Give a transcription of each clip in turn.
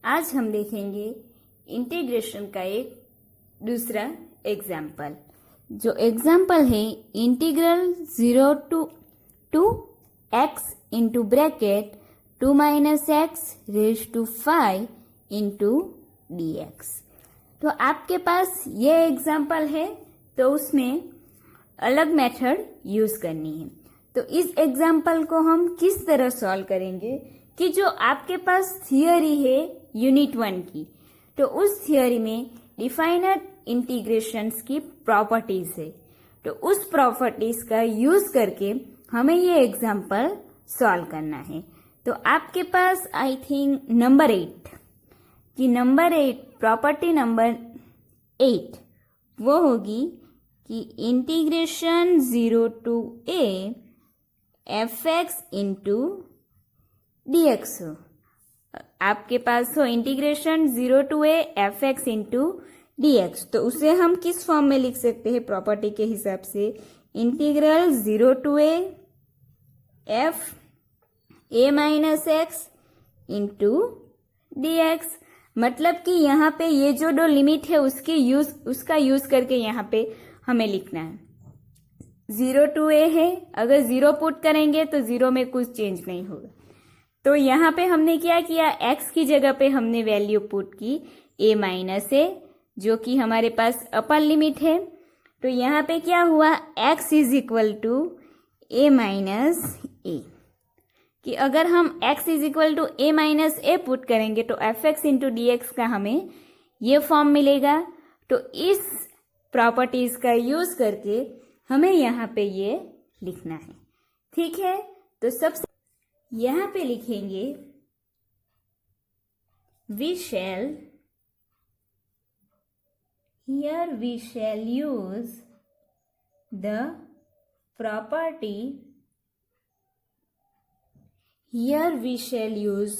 आज हम देखेंगे इंटीग्रेशन का एक दूसरा एग्जाम्पल। जो एग्जाम्पल है integral 0 to x into bracket 2 minus x raise to 5 into dx। तो आपके पास ये एग्जाम्पल है तो उसमें अलग मेथड यूज करनी है। तो इस एग्जाम्पल को हम किस तरह सॉल्व करेंगे कि जो आपके पास थियोरी है यूनिट 1 की, तो उस थियोरी में डिफाइनर इंटीग्रेशंस की प्रॉपर्टीज है, तो उस प्रॉपर्टीज का यूज करके हमें ये एग्जाम्पल सॉल्व करना है। तो आपके पास आई थिंक नंबर 8 कि नंबर 8 प्रॉपर्टी नंबर 8 वो होगी कि integration 0 to a fx into dx हो। आपके पास हो integration 0 to a fx into dx, तो उसे हम किस फॉर्म में लिख सकते हैं प्रॉपर्टी के हिसाब से? Integral 0 to a f a minus x into dx। मतलब कि यहाँ पे ये जो दो लिमिट है उसका यूज करके यहाँ पे हमें लिखना है। 0 to a है, अगर 0 पुट करेंगे तो 0 में कुछ चेंज नहीं होगा। तो यहाँ पे हमने क्या किया, x की जगह पे हमने वैल्यू पुट की a माइनस ए, जो कि हमारे पास अपर लिमिट है। तो यहाँ पे क्या हुआ, x is equal to a minus A, कि अगर हम x is equal to a minus A put करेंगे तो fx इंटू dx का हमें ये फॉर्म मिलेगा। तो इस प्रॉपर्टीज का यूज करके हमें यहाँ पे ये लिखना है। ठीक है, तो सबसे यहाँ पे लिखेंगे we shall use the property, here we shall use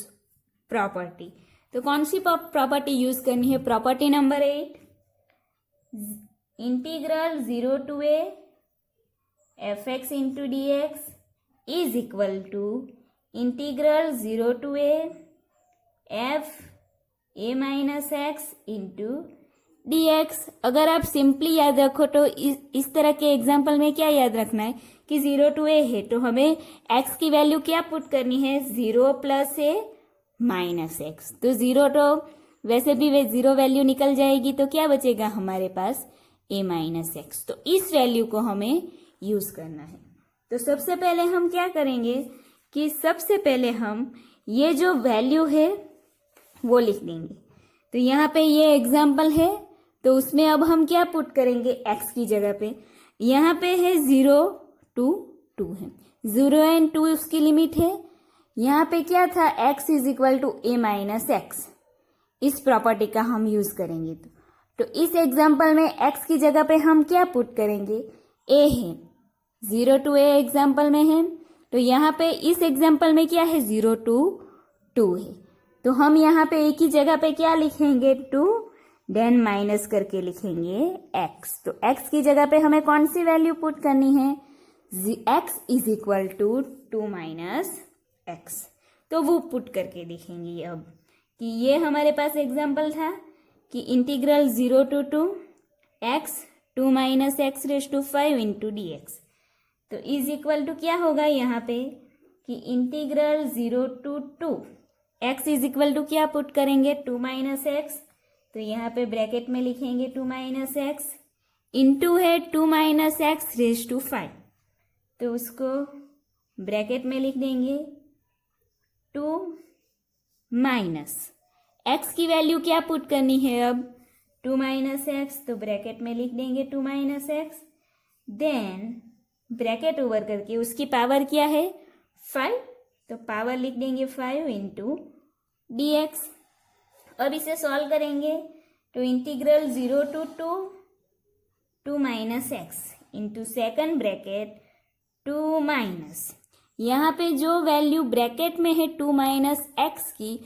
property। तो कौन सी प्रॉपर्टी यूज करनी है? Property number 8, integral 0 to a fx into dx is equal to integral 0 to a f a minus x into dx। अगर आप simply याद रखो तो इस तरह के एग्जाम्पल में क्या याद रखना है कि 0 to a है तो हमें x की वैल्यू क्या पुट करनी है? 0 प्लस a माइनस एक्स। तो 0 तो वैसे भी 0 वैल्यू निकल जाएगी, तो क्या बचेगा हमारे पास? a minus x. तो इस वैल्यू को हमें यूज करना है। तो सबसे पहले हम क्या करेंगे कि सबसे पहले हम ये जो वैल्यू है वो लिख देंगे। तो यहाँ पे ये एग्जाम्पल है तो उसमें अब हम क्या पुट करेंगे x की जगह पे? यहाँ पे है 0 to 2 है, 0 and 2 उसकी लिमिट है। यहाँ पे क्या था, x is equal to a minus x, इस प्रॉपर्टी का हम यूज करेंगे। तो इस एग्जाम्पल में x की जगह पे हम क्या पुट करेंगे? a है, 0 to a एग्जाम्पल में है, तो यहाँ पे इस एग्जाम्पल में क्या है? 0 to 2 है। तो हम यहाँ पे a की जगह पे क्या लिखेंगे? 2, देन माइनस करके लिखेंगे x। तो x की जगह पे हमें कौन सी वैल्यू पुट करनी है? x is equal to 2 minus x. तो वो पुट करके लिखेंगे अब कि ये हमारे पास एग्जाम्पल था कि integral 0 to 2 x 2 minus x raise to 5 into dx। तो इज इक्वल टू क्या होगा यहाँ पे कि integral 0 to 2 x is equal to क्या पुट करेंगे? 2 माइनस एक्स। तो यहाँ पे ब्रैकेट में लिखेंगे 2 माइनस एक्स इंटू है 2 माइनस एक्स रेज टू 5, तो उसको ब्रैकेट में लिख देंगे 2 माइनस एक्स की वैल्यू क्या पुट करनी है अब? 2 माइनस एक्स। तो ब्रैकेट में लिख देंगे 2 minus x, then bracket over करके उसकी पावर क्या है? 5, तो पावर लिख देंगे 5 इंटू dx। अब इसे सॉल्व करेंगे तो integral 0 to 2 minus x into second bracket 2 minus, यहाँ पे जो वैल्यू ब्रैकेट में है 2 माइनस एक्स की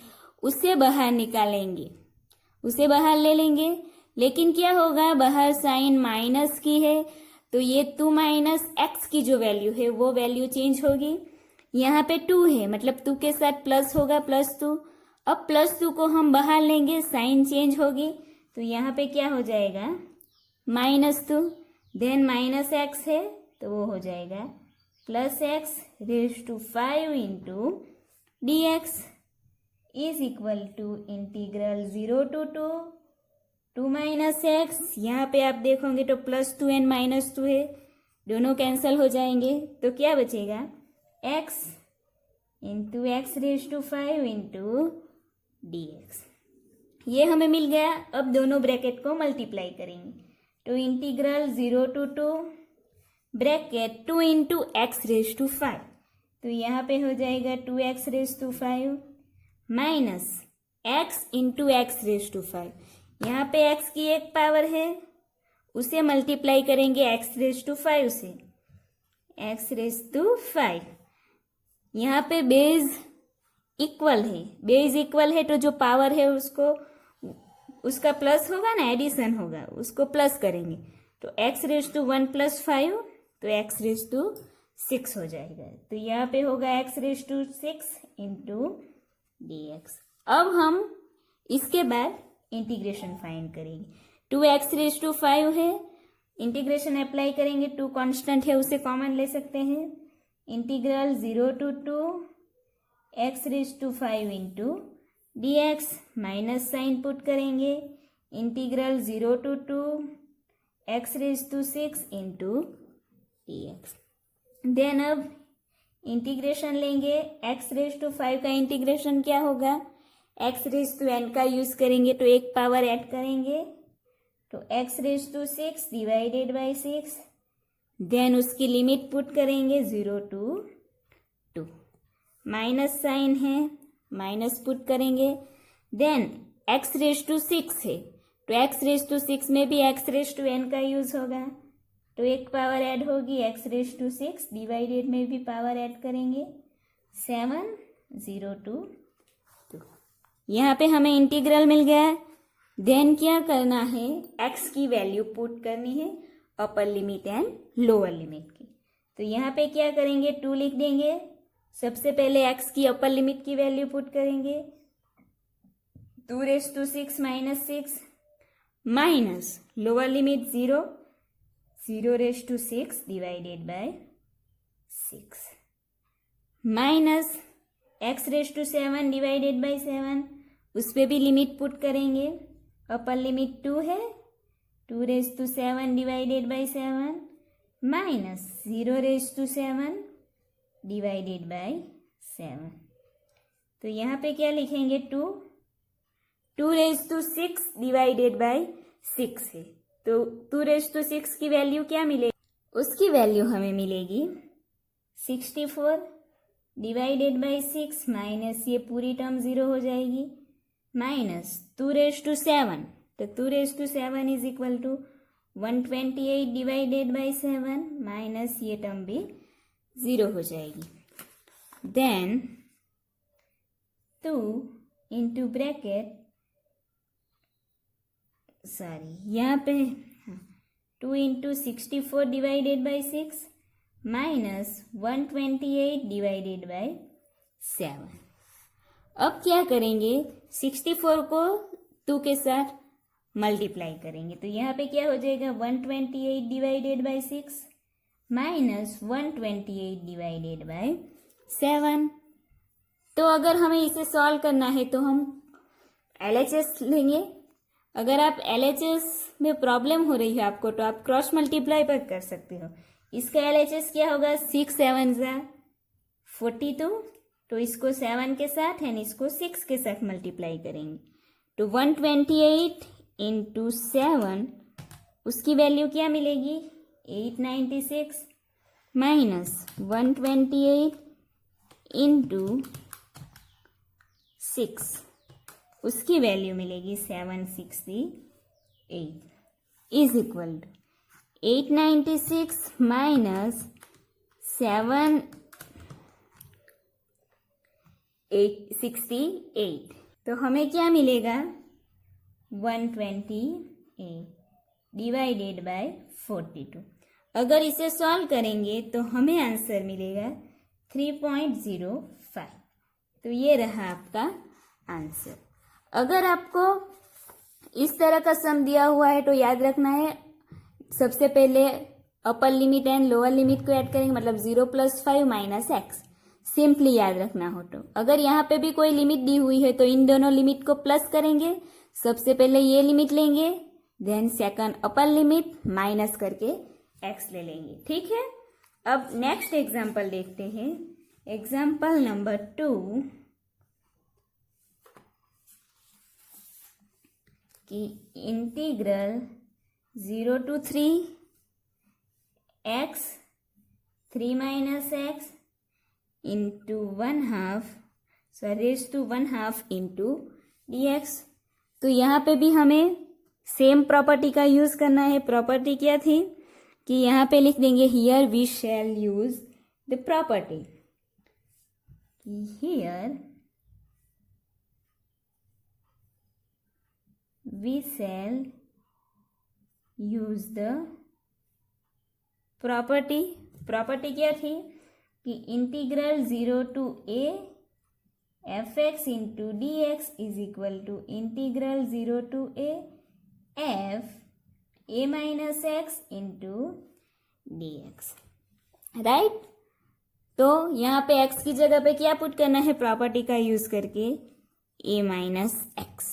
उसे बाहर निकालेंगे, उसे बाहर ले लेंगे। लेकिन क्या होगा, बाहर साइन माइनस की है तो ये 2 माइनस एक्स की जो वैल्यू है वो वैल्यू चेंज होगी। यहाँ पे 2 है, मतलब 2 के साथ प्लस होगा, +2। अब +2 को हम बाहर लेंगे, साइन चेंज होगी, तो यहाँ पे क्या हो जाएगा -2, देन -x है तो वो हो जाएगा +x⁵ into dx is equal to integral 0 to 2 x। यहाँ पे आप देखोगे तो +2 एंड -2 है, दोनों कैंसिल हो जाएंगे, तो क्या बचेगा x into x⁵ into dx। ये हमें मिल गया। अब दोनों ब्रैकेट को मल्टीप्लाई करेंगे, तो integral 0 to 2 bracket 2 into x⁵, तो यहाँ पे हो जाएगा 2x⁵ minus x into x⁵। यहाँ पे x की एक पावर है, उसे मल्टीप्लाई करेंगे x⁵ से, x⁵। यहाँ पे बेज इक्वल है, बेज इक्वल है तो जो पावर है उसको, उसका प्लस होगा ना, एडिशन होगा, उसको प्लस करेंगे, तो x⁵1 + 5 तो x⁵6 हो जाएगा। तो यहाँ पे होगा x⁵6 इंटू dx। अब हम इसके बाद इंटीग्रेशन फाइंड करेंगे। 2x⁵ है, इंटीग्रेशन अप्लाई करेंगे, 2 कांस्टेंट है उसे कॉमन ले सकते हैं। Integral 0 to 2 x⁵ into dx minus sine put करेंगे, integral 0 to 2 x⁵ into dx। Then अब इंटीग्रेशन लेंगे, x⁵ का इंटीग्रेशन क्या होगा, x⁵n का यूज करेंगे तो एक पावर ऐड करेंगे, तो x⁵6 डिवाइडेड बाई 6, देन उसकी लिमिट पुट करेंगे 0 to 2, माइनस साइन है, माइनस पुट करेंगे, देन x⁵6 है तो x⁵6 में भी x⁵n का यूज होगा, तो एक पावर ऐड होगी, x⁵6 डिवाइडेड में भी पावर ऐड करेंगे 7 0 to 2। यहाँ पे हमें इंटीग्रल मिल गया। देन क्या करना है, x की वैल्यू पुट करनी है, अपर लिमिट एंड लोअर लिमिट की। तो यहाँ पे क्या करेंगे, 2 लिख देंगे। सबसे पहले x की अपर लिमिट की वैल्यू पुट करेंगे, 2⁻6 - 6 minus lower limit 0 0⁻6 divided by 6 minus x⁻7 divided by 7, उस पर भी लिमिट पुट करेंगे, अपर लिमिट 2 है, 2⁻7 divided by 7 minus 0⁻7 divided by 7। तो यहाँ पे क्या लिखेंगे, 2⁻6 डिवाइडेड बाय 6 है, तो 2⁻6 की वैल्यू क्या मिलेगी, उसकी वैल्यू हमें मिलेगी 64 डिवाइडेड बाय 6 माइनस ये पूरी टर्म 0 हो जाएगी, माइनस 2⁻7, तो 2⁻7 is equal to 128 divided by 7 minus ये टर्म भी 0 हो जाएगी। देन 2 इंटू ब्रैकेट, सॉरी यहाँ पे 2 into 64 divided by 6 minus 128 divided by 7। अब क्या करेंगे, 64 को 2 के साथ मल्टीप्लाई करेंगे, तो यहाँ पे क्या हो जाएगा, 128 divided by 6 minus 128 divided by 7। तो अगर हमें इसे सॉल्व करना है तो हम LHS लेंगे। अगर आप LHS में प्रॉब्लम हो रही है आपको, तो आप क्रॉस मल्टीप्लाई पर कर सकते हो। इसका LHS क्या होगा, 6 7 42, तो इसको 7 के साथ एंड इसको 6 के साथ मल्टीप्लाई करेंगे, तो 128 इंटू 7, उसकी वैल्यू क्या मिलेगी, 896 माइनस 128 इंटू 6, उसकी वैल्यू मिलेगी 768 इज इक्वल टू 896 माइनस 768, तो हमें क्या मिलेगा, 128 डिवाइडेड बाय 42। अगर इसे सॉल्व करेंगे तो हमें आंसर मिलेगा 3.05। तो ये रहा आपका आंसर। अगर आपको इस तरह का सम दिया हुआ है तो याद रखना है, सबसे पहले अपर लिमिट एंड लोअर लिमिट को ऐड करेंगे, मतलब 0 + 5 - x, सिंपली याद रखना हो तो। अगर यहाँ पे भी कोई लिमिट दी हुई है तो इन दोनों लिमिट को प्लस करेंगे, सबसे पहले ये लिमिट लेंगे, then second upper limit minus करके x ले लेंगे, ठीक है। अब नेक्स्ट एग्जाम्पल देखते हैं, एग्जाम्पल नंबर 2 कि integral 0 to 3 x 3 - x into 1/2 raised to 1/2 into dx। तो यहाँ पे भी हमें सेम प्रॉपर्टी का यूज करना है। प्रॉपर्टी क्या थी कि यहाँ पे लिख देंगे here we shall use the property, here we shall use the property. Property क्या थी कि integral 0 to a fx into dx is equal to integral 0 to a f a minus x into dx, right. तो यहाँ पे x की जगह पे क्या पुट करना है, प्रॉपर्टी का यूज करके a minus x।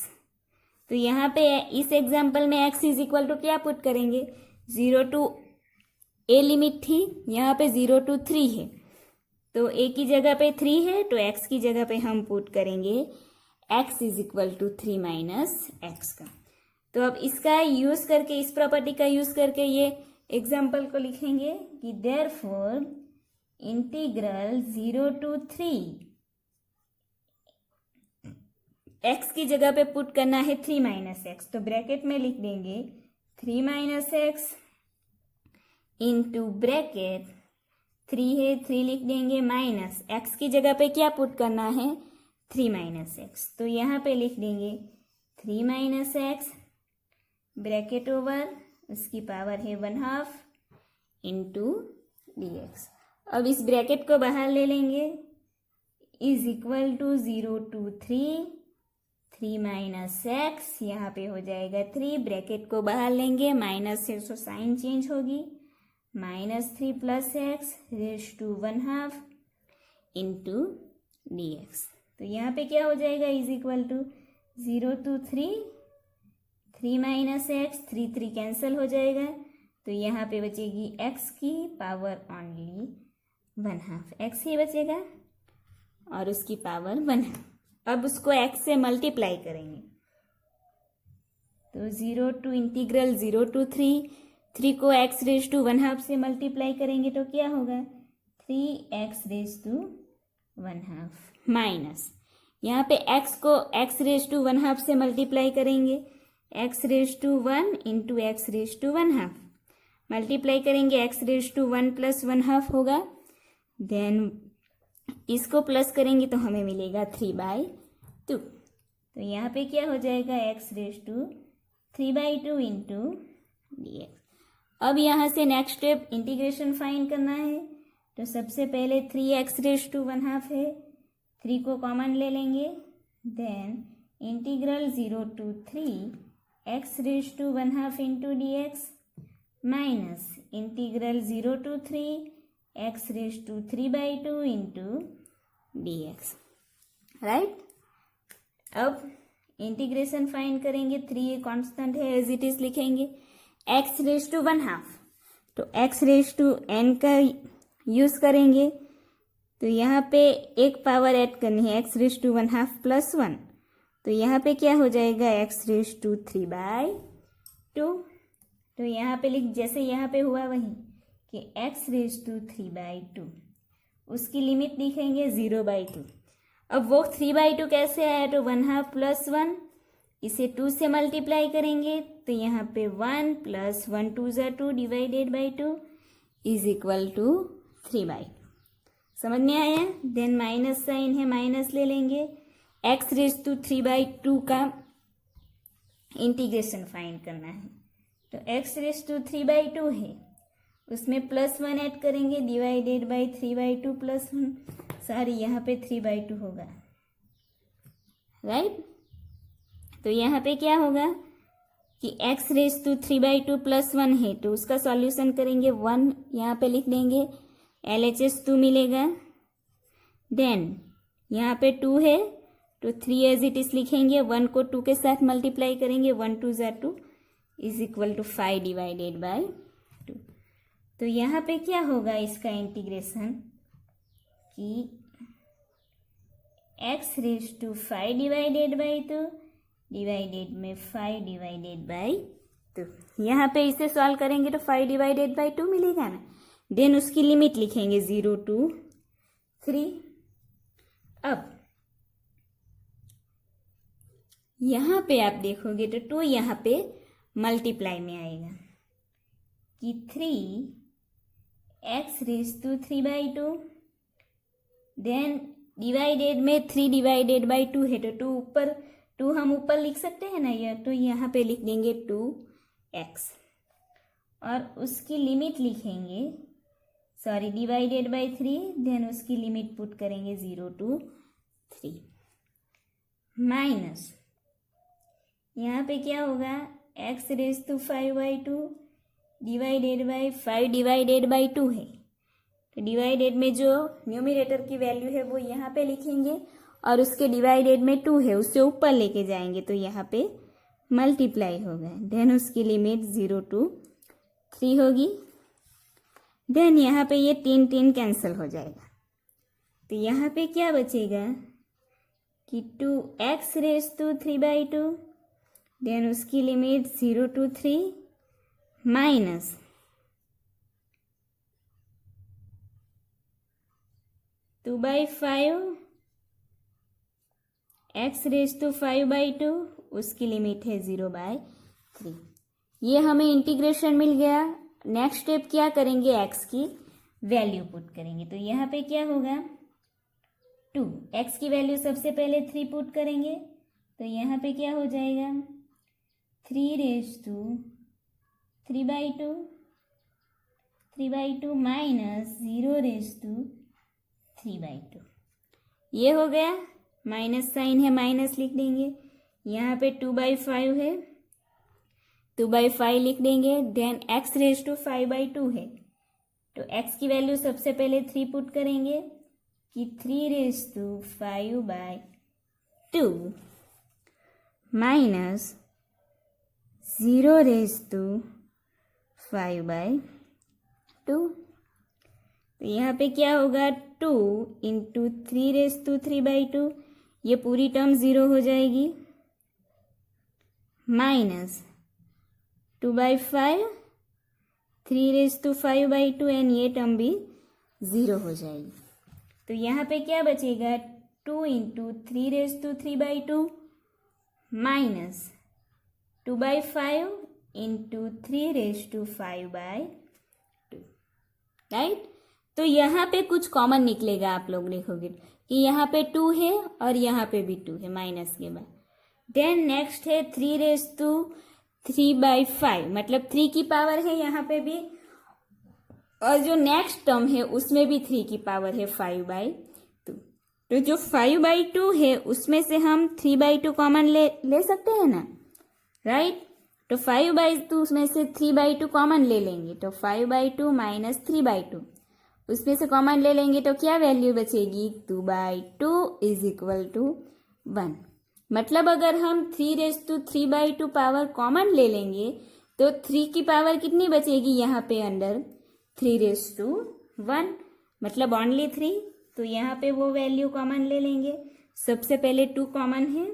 तो यहाँ पे इस एग्जाम्पल में x इज इक्वल टू क्या पुट करेंगे, 0 to a लिमिट थी, यहाँ पे 0 to 3 है, तो a की जगह पे 3 है तो x की जगह पे हम पुट करेंगे x is equal to 3 - x का। तो अब इसका यूज करके, इस प्रॉपर्टी का यूज करके ये एग्जाम्पल को लिखेंगे कि देयरफॉर इंटीग्रल 0 to 3 x की जगह पे पुट करना है 3 - x, तो ब्रैकेट में लिख देंगे 3 - x इंटू ब्रैकेट 3 है 3 लिख देंगे माइनस x की जगह पे क्या पुट करना है 3 - x, तो यहाँ पे लिख देंगे 3 - x ब्रैकेट ओवर, उसकी पावर है 1/2 इंटू dx। अब इस ब्रैकेट को बाहर ले लेंगे, is equal to 0 to 3 3 - x, यहाँ पे हो जाएगा 3, ब्रैकेट को बाहर लेंगे, माइनस से तो साइन चेंज होगी, -3 + x raise to 1/2 into dx। तो यहाँ पे क्या हो जाएगा, is equal to 0 to 3 3 - x 3 3 cancel हो जाएगा, तो यहाँ पे बचेगी x की पावर ओनली 1/2, x ही बचेगा और उसकी पावर 1/2। अब उसको x से मल्टीप्लाई करेंगे, तो 0 to इंटीग्रल 0 to 3 को x रेज़ टू 1/2 से मल्टीप्लाई करेंगे तो क्या होगा 3x रेज़ टू 1/2 माइनस, यहाँ पे x को x रेज़ टू 1/2 से मल्टीप्लाई करेंगे, x raise to 1 into x raise to 1/2 multiply करेंगे, x रेज़ टू 1 + 1/2 होगा, देन इसको प्लस करेंगे तो हमें मिलेगा 3/2। तो यहाँ पे क्या हो जाएगा x raise to 3/2 into dx। अब यहाँ से नेक्स्ट स्टेप इंटीग्रेशन फाइंड करना है, तो सबसे पहले 3x रेज़ टू 1/2 है, 3 को कॉमन ले लेंगे, then integral 0 to 3 x raise to 1/2 into dx minus integral 0 to 3 x raise to 3/2 into dx, right. अब इंटीग्रेशन फाइंड करेंगे, 3 कांस्टेंट है एज इट इज लिखेंगे, x रेज़ टू 1/2 तो x रेज़ टू n का use करेंगे, तो यहाँ पे एक पावर ऐड करनी है x रेज़ टू 1/2 + 1, तो यहाँ पे क्या हो जाएगा x रेज़ टू 3/2। तो यहाँ पे लिख, जैसे यहाँ पे हुआ वही कि x रेज़ टू 3/2, उसकी लिमिट लिखेंगे 0/2। अब वो 3/2 कैसे आया, तो 1/2 + 1, इसे 2 से मल्टीप्लाई करेंगे, तो यहाँ पे 1 + 1 2 = 2 divided by 2 is equal to 3/2। समझ में आया। देन माइनस साइन है, माइनस ले लेंगे, x रेज़ टू 3/2 का इंटीग्रेशन फाइंड करना है, तो x रेज़ टू 3/2 है, उसमें +1 ऐड करेंगे, डिवाइडेड बाई 3/2 + 1, सॉरी यहाँ पे 3/2 होगा, राइट। तो यहाँ पे क्या होगा कि x रेज टू 3/2 प्लस 1 है, तो उसका सॉल्यूशन करेंगे 1 यहाँ पे लिख देंगे, LHS 2 मिलेगा। देन यहाँ पे 2 है तो 3 एज इट इज लिखेंगे, 1 को 2 के साथ मल्टीप्लाई करेंगे, 1 2 ज़ा 2 is equal to 5 divided by 2। तो यहाँ पे क्या होगा इसका इंटीग्रेशन कि x raise to 5 divided by 2 divided में 5 डिवाइडेड बाई 2। यहाँ पे इसे सॉल्व करेंगे तो 5 डिवाइडेड बाई 2 मिलेगा ना। देन उसकी लिमिट लिखेंगे 0 to 3। अब यहाँ पे आप देखोगे तो 2 यहाँ पे मल्टीप्लाई में आएगा कि 3x raise to 3/2, then divided में 3 डिवाइडेड बाई 2 है तो 2 ऊपर, 2 हम ऊपर लिख सकते हैं ना, यह तो यहाँ पे लिख देंगे 2x और उसकी लिमिट लिखेंगे, सॉरी डिवाइडेड बाई 3, देन उसकी लिमिट पुट करेंगे 0 to 3 माइनस यहाँ पे क्या होगा x raise to 5/2 divided by 5 divided by 2 है, तो डिवाइडेड में जो न्यूमरेटर की वैल्यू है वो यहाँ पे लिखेंगे और उसके डिवाइडेड में 2 है उससे ऊपर लेके जाएंगे तो यहाँ पे मल्टीप्लाई होगा। देन उसकी लिमिट 0 to 3 होगी। देन यहाँ पे ये 3 3 कैंसिल हो जाएगा, तो यहाँ पे क्या बचेगा कि 2x रेज टू 3/2, देन उसकी limit 0 to 3 minus 2/5 x raise to 5/2, उसकी लिमिट है 0/3। ये हमें इंटीग्रेशन मिल गया। नेक्स्ट स्टेप क्या करेंगे, x की वैल्यू पुट करेंगे। तो यहाँ पे क्या होगा 2, x की वैल्यू सबसे पहले 3 पुट करेंगे तो यहाँ पे क्या हो जाएगा 3 raise to 3/2 minus 0 raise to 3/2। ये हो गया, माइनस साइन है माइनस लिख देंगे। यहाँ पे 2/5 है, 2/5 लिख देंगे। देन x रेज टू 5/2 है तो x की वैल्यू सबसे पहले 3 पुट करेंगे कि 3 raise to 5/2 minus 0 raise to 5/2। तो यहाँ पे क्या होगा 2 इंटू 3 रेज टू 3/2, ये पूरी टर्म 0 हो जाएगी, माइनस 2/5 3 रेज टू 5/2 एंड ये टर्म भी 0 हो जाएगी। तो यहाँ पे क्या बचेगा 2 into 3 raise to 3/2 minus 2/5 into 3 raise to 5/2, right. तो यहाँ पे कुछ कॉमन निकलेगा, आप लोग देखोगे कि यहाँ पे 2 है और यहाँ पे भी 2 है माइनस के बाद। देन नेक्स्ट है 3 रेज टू 3/5, मतलब 3 की पावर है यहाँ पे भी, और जो नेक्स्ट टर्म है उसमें भी 3 की पावर है 5/2। तो जो 5/2 है उसमें से हम 3/2 कॉमन ले सकते हैं ना, राइट। तो 5/2 में से 3/2 कॉमन ले लेंगे तो 5/2 माइनस 3/2, उसमें से कॉमन ले लेंगे तो क्या वैल्यू बचेगी 2/2 इज इक्वल टू 1। मतलब अगर हम 3 रेज टू 3/2 पावर कॉमन ले लेंगे तो 3 की पावर कितनी बचेगी यहाँ पे अंदर 3 रेज टू 1, मतलब ओनली 3। तो यहाँ पे वो वैल्यू कॉमन ले लेंगे। सबसे पहले 2 कॉमन है,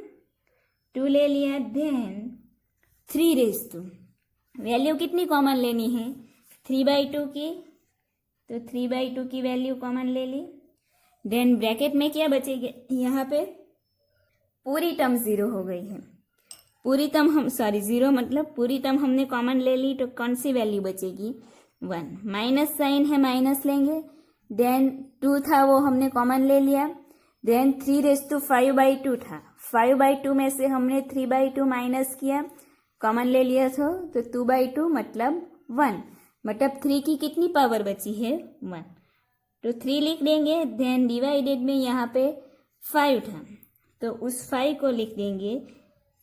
2 ले लिया। देन 3 रेज टू वैल्यू कितनी कॉमन लेनी है 3/2 की, तो 3/2 की वैल्यू कॉमन ले ली। देन ब्रैकेट में क्या बचेगा, यहाँ पे पूरी टर्म 0 हो गई है। पूरी टर्म हम 0 मतलब पूरी टर्म हमने कॉमन ले ली तो कौन सी वैल्यू बचेगी 1। माइनस साइन है माइनस लेंगे। देन 2 था वो हमने कॉमन ले लिया। देन 3 रेज टू 5/2 था, 5/2 में से हमने 3/2 माइनस किया, कॉमन ले लिया था तो 2/2 मतलब 1, मतलब 3 की कितनी पावर बची है 1, तो 3 लिख देंगे। देन डिवाइडेड में यहाँ पे 5 था तो उस 5 को लिख देंगे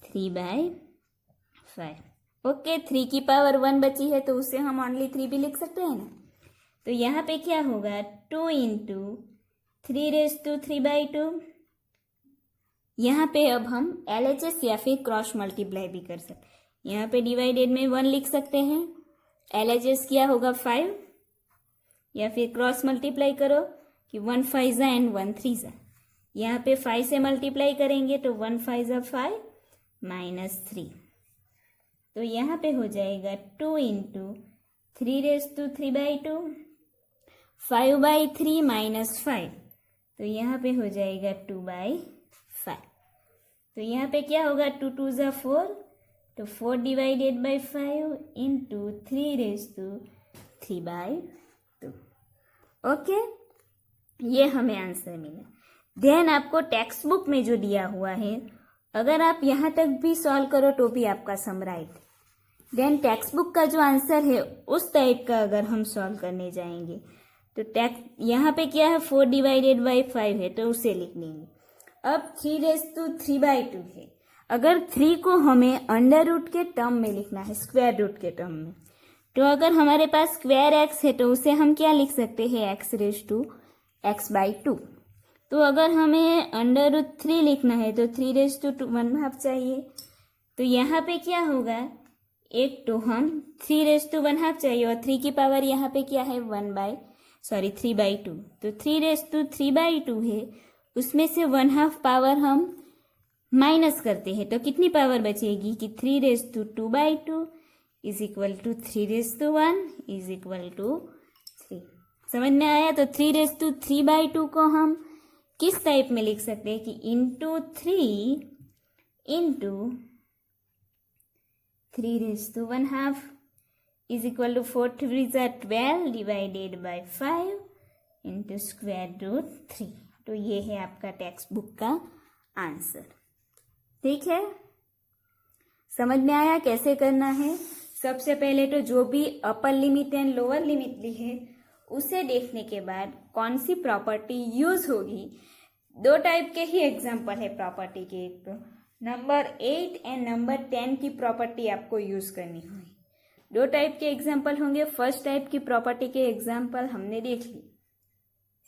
3/5। ओके, 3 की पावर 1 बची है तो उससे हम ओनली 3 भी लिख सकते हैं ना। तो यहाँ पे क्या होगा, 2 इंटू 3/2। यहाँ पे अब हम LHS या फिर क्रॉस मल्टीप्लाई भी कर सकते हैं। यहाँ पे डिवाइडेड में 1 लिख सकते हैं। LHS क्या होगा 5, या फिर क्रॉस मल्टीप्लाई करो कि 1 5 जा एंड 1 3 जा। यहाँ पे 5 से मल्टीप्लाई करेंगे तो 1 5 जा 5 -3। तो यहाँ पे हो जाएगा 2 इंटू 3/2, 5/3 -5। तो यहाँ पे हो जाएगा 2/5। तो यहाँ पे क्या होगा, 2 2 जा 4, तो 4 डिवाइडेड बाई 5 इंटू 3/3/2। ओके, ये हमें आंसर मिला। देन आपको टेक्स्ट बुक में जो दिया हुआ है, अगर आप यहाँ तक भी सॉल्व करो तो भी आपका सम राइट। देन टेक्स्ट बुक का जो आंसर है उस टाइप का अगर हम सॉल्व करने जाएंगे तो यहाँ पे क्या है, 4 डिवाइडेड बाई 5 है तो उसे लिख लेंगे। अब 3/3/2 है। अगर 3 को हमें अंडर रूट के टर्म में लिखना है, स्क्वायर रूट के टर्म में, तो अगर हमारे पास स्क्वायर x है तो उसे हम क्या लिख सकते हैं, x/2। तो अगर हमें अंडर रूट 3 लिखना है तो 3/1/2 चाहिए। तो यहाँ पे क्या होगा, एक तो हम 3/1/2 चाहिए और 3 की पावर यहाँ पे क्या है 3/2। तो 3/3/2 है, उसमें से 1/2 पावर हम माइनस करते हैं तो कितनी पावर बचेगी कि 3/2/2 is equal to 3/1 is equal to 3। समझ में आया। तो 3/3/2 को हम किस टाइप में लिख सकते हैं कि into 3 into 3/1/2 is equal to 4 3 12 divided by 5 into square root 3। तो ये है आपका टेक्स्ट बुक का आंसर। ठीक है, समझ में आया कैसे करना है। सबसे पहले तो जो भी upper limit and lower limit ली है उसे देखने के बाद कौन सी प्रॉपर्टी यूज होगी। 2 टाइप के ही एग्जाम्पल है प्रॉपर्टी के, एक तो नंबर 8 एंड नंबर 10 की प्रॉपर्टी आपको यूज करनी होगी। 2 टाइप के एग्जाम्पल होंगे। फर्स्ट टाइप की प्रॉपर्टी के एग्जाम्पल हमने देख ली।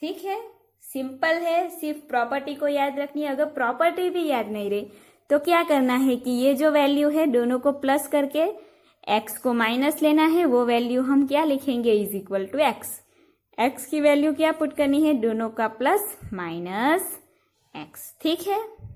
ठीक है, सिंपल है, सिर्फ प्रॉपर्टी को याद रखनी है। अगर प्रॉपर्टी भी याद नहीं रही तो क्या करना है कि ये जो वैल्यू है दोनों को प्लस करके x को माइनस लेना है। वो वैल्यू हम क्या लिखेंगे, इज इक्वल टू x की वैल्यू क्या पुट करनी है, दोनों का प्लस माइनस x। ठीक है।